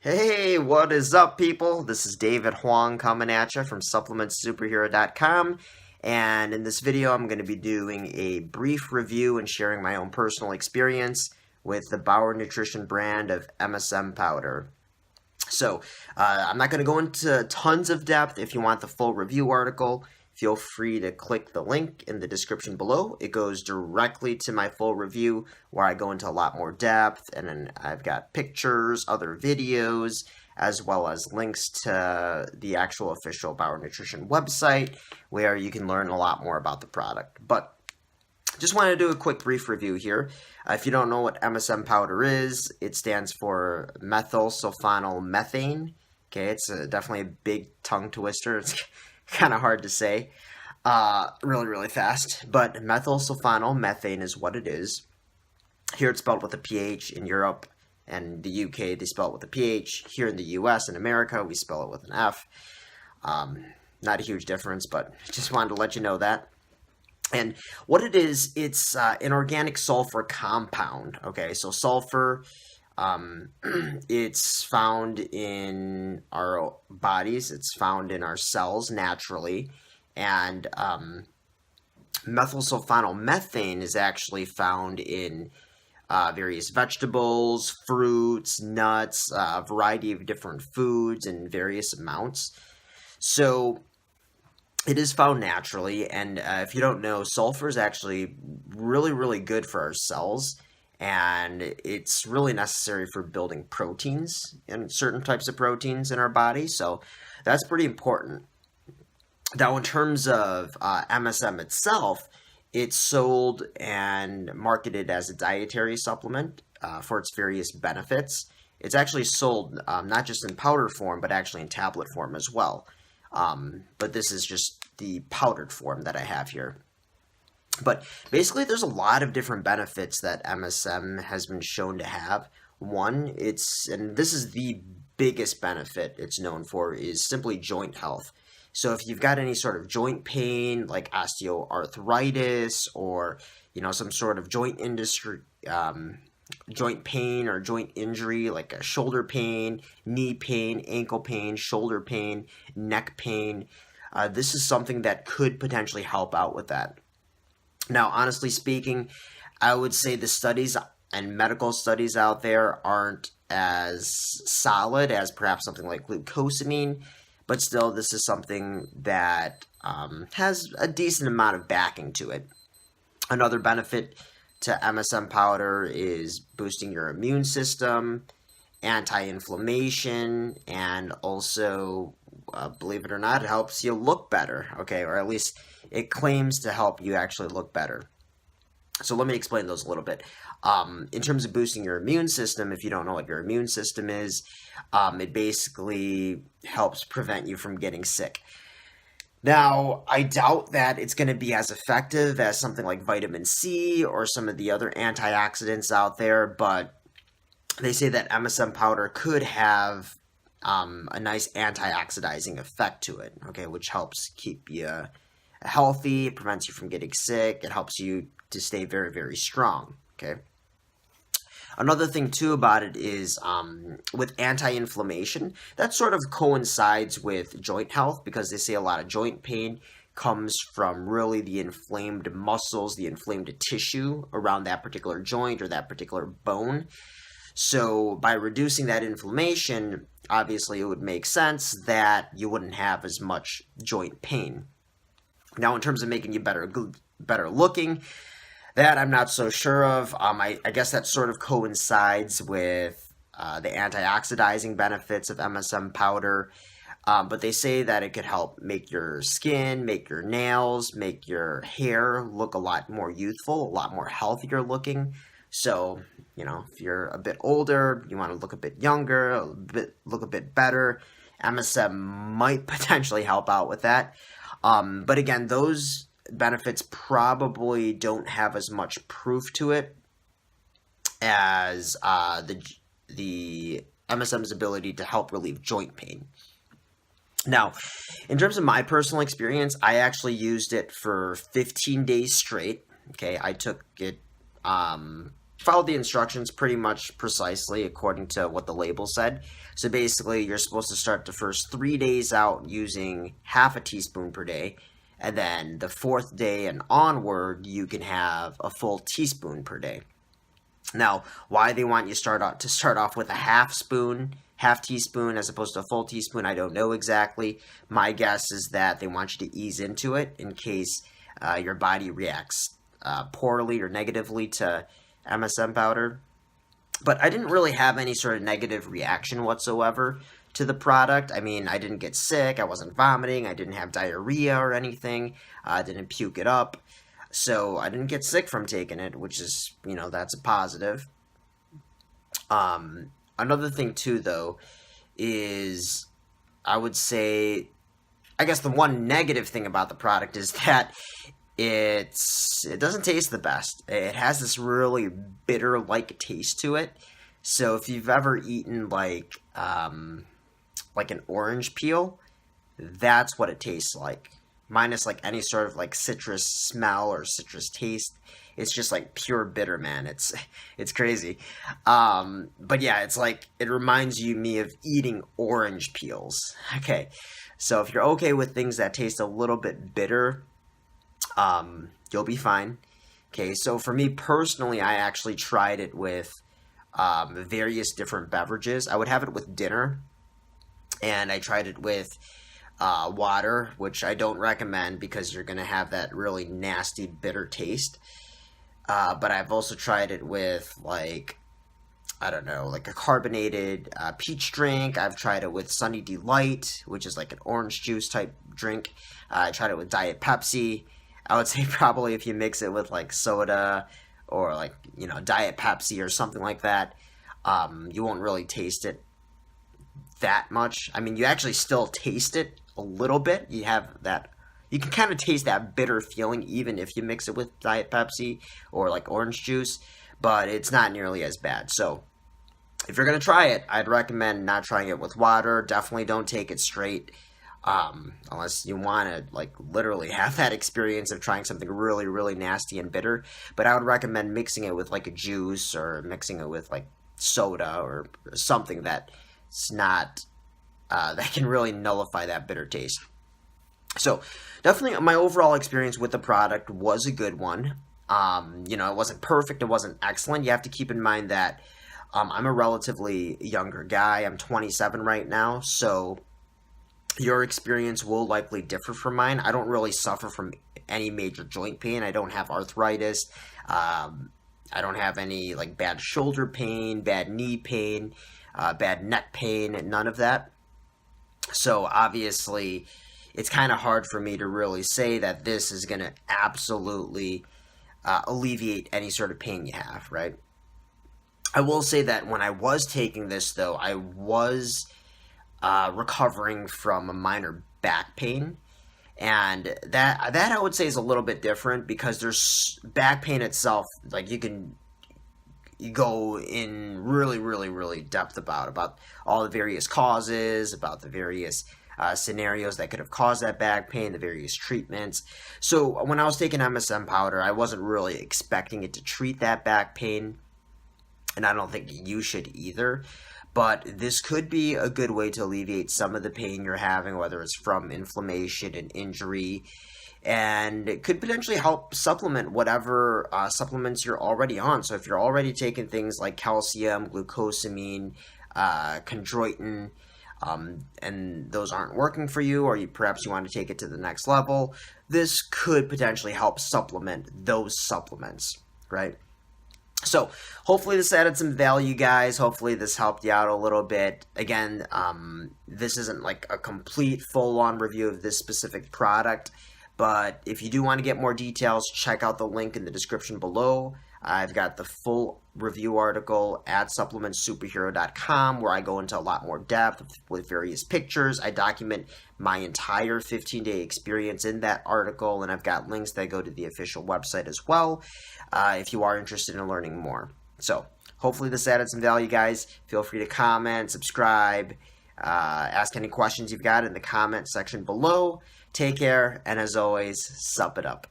Hey, what is up, people? This is David Huang coming at you from supplementsuperhero.com. And in this video, I'm going to be doing a brief review and sharing my own personal experience with the Bauer Nutrition brand of MSM Powder. So, I'm not going to go into tons of depth. If you want the full review article, feel free to click the link in the description below. It goes directly to my full review where I go into a lot more depth, and then I've got pictures, other videos, as well as links to the actual official Bauer Nutrition website where you can learn a lot more about the product. But just want to do a quick brief review here. If you don't know what MSM powder is, it stands for methyl sulfonyl methane. Okay, it's definitely a big tongue twister. It's kind of hard to say really fast. But methyl sulfonyl methane is what it is. Here it's spelled with a PH. In Europe and the UK, they spell it with a PH. Here in the US and America, we spell it with an F. Not a huge difference, but just wanted to let you know that. And what it is, it's an organic sulfur compound. Okay, so sulfur, it's found in our bodies. It's found in our cells naturally. And methylsulfonyl methane is actually found in various vegetables, fruits, nuts, a variety of different foods in various amounts. So it is found naturally, and if you don't know, sulfur is actually really good for our cells, and it's really necessary for building proteins and certain types of proteins in our body, so that's pretty important. Now, in terms of MSM itself, it's sold and marketed as a dietary supplement for its various benefits. It's actually sold not just in powder form, but actually in tablet form as well. But this is just the powdered form that I have here. But basically, there's a lot of different benefits that MSM has been shown to have. One, and this is the biggest benefit it's known for, is simply joint health. So if you've got any sort of joint pain, like osteoarthritis, or some sort of joint pain or joint injury, like a shoulder pain, knee pain, ankle pain, shoulder pain, neck pain, this is something that could potentially help out with that. Now, honestly speaking, I would say the studies and medical studies out there aren't as solid as perhaps something like glucosamine, but still, this is something that has a decent amount of backing to it. Another benefit to MSM powder is boosting your immune system, anti-inflammation, and also, believe it or not, it helps you look better, okay? Or at least it claims to help you actually look better. So let me explain those a little bit. In terms of boosting your immune system, if you don't know what your immune system is, it basically helps prevent you from getting sick. Now, I doubt that it's going to be as effective as something like vitamin C or some of the other antioxidants out there, but they say that MSM powder could have a nice antioxidizing effect to it, okay, which helps keep you healthy, it prevents you from getting sick, it helps you to stay very strong, okay? Another thing, too, about it is with anti-inflammation, that sort of coincides with joint health because they say a lot of joint pain comes from really the inflamed muscles, the inflamed tissue around that particular joint or that particular bone. So by reducing that inflammation, obviously it would make sense that you wouldn't have as much joint pain. Now, in terms of making you better looking, that I'm not so sure of. I guess that sort of coincides with the antioxidizing benefits of MSM powder. But they say that it could help make your skin, make your nails, make your hair look a lot more youthful, a lot more healthier looking. So, if you're a bit older, you want to look a bit younger, look a bit better, MSM might potentially help out with that. But again, those benefits probably don't have as much proof to it as the MSM's ability to help relieve joint pain. Now, in terms of my personal experience, I actually used it for 15 days straight. Okay, I took it followed the instructions pretty much precisely according to what the label said. So basically, you're supposed to start the first 3 days out using half a teaspoon per day, and then the fourth day and onward, you can have a full teaspoon per day. Now, why they want you start off with a half teaspoon as opposed to a full teaspoon, I don't know exactly. My guess is that they want you to ease into it in case your body reacts poorly or negatively to MSM powder. But I didn't really have any sort of negative reaction whatsoever to the product. I mean, I didn't get sick, I wasn't vomiting, I didn't have diarrhea or anything, I didn't puke it up. So I didn't get sick from taking it, which is, that's a positive. Another thing too, though, is I would say, I guess the one negative thing about the product is that it doesn't taste the best. It has this really bitter-like taste to it. So if you've ever eaten like an orange peel, that's what it tastes like. Minus like any sort of like citrus smell or citrus taste. It's just like pure bitter, man. It's crazy. But yeah, it's like it reminds me of eating orange peels. Okay, so if you're okay with things that taste a little bit bitter, you'll be fine. Okay, so for me personally, I actually tried it with various different beverages. I would have it with dinner, and I tried it with water, which I don't recommend because you're going to have that really nasty bitter taste. But I've also tried it with like a carbonated peach drink. I've tried it with Sunny Delight, which is like an orange juice type drink. I tried it with Diet Pepsi. I would say probably if you mix it with like soda or like, Diet Pepsi or something like that, you won't really taste it that much. I mean, you actually still taste it a little bit. You can kind of taste that bitter feeling even if you mix it with Diet Pepsi or like orange juice, but it's not nearly as bad. So if you're going to try it, I'd recommend not trying it with water. Definitely don't take it straight unless you want to like literally have that experience of trying something really, really nasty and bitter. But I would recommend mixing it with like a juice or mixing it with like soda or something that's not that can really nullify that bitter taste. So definitely my overall experience with the product was a good one. It wasn't perfect, it wasn't excellent. You have to keep in mind that I'm a relatively younger guy. I'm 27 right now, so your experience will likely differ from mine. I don't really suffer from any major joint pain. I don't have arthritis. I don't have any like bad shoulder pain, bad knee pain, bad neck pain, none of that. So obviously, it's kind of hard for me to really say that this is going to absolutely alleviate any sort of pain you have, right? I will say that when I was taking this, though, I was recovering from a minor back pain. And that I would say is a little bit different because there's back pain itself, like you go in really, really, really depth about all the various causes, about the various scenarios that could have caused that back pain, the various treatments. So when I was taking MSM powder, I wasn't really expecting it to treat that back pain, and I don't think you should either. But this could be a good way to alleviate some of the pain you're having, whether it's from inflammation and injury, and it could potentially help supplement whatever supplements you're already on. So if you're already taking things like calcium, glucosamine, chondroitin, and those aren't working for you, or perhaps you want to take it to the next level, this could potentially help supplement those supplements, right? So hopefully this added some value, guys. Hopefully this helped you out a little bit. Again, this isn't like a complete full-on review of this specific product, but if you do want to get more details, check out the link in the description below. I've got the full review article at supplementsuperhero.com where I go into a lot more depth with various pictures. I document my entire 15-day experience in that article, and I've got links that go to the official website as well if you are interested in learning more. So hopefully this added some value, guys. Feel free to comment, subscribe, ask any questions you've got in the comment section below. Take care, and as always, sup it up.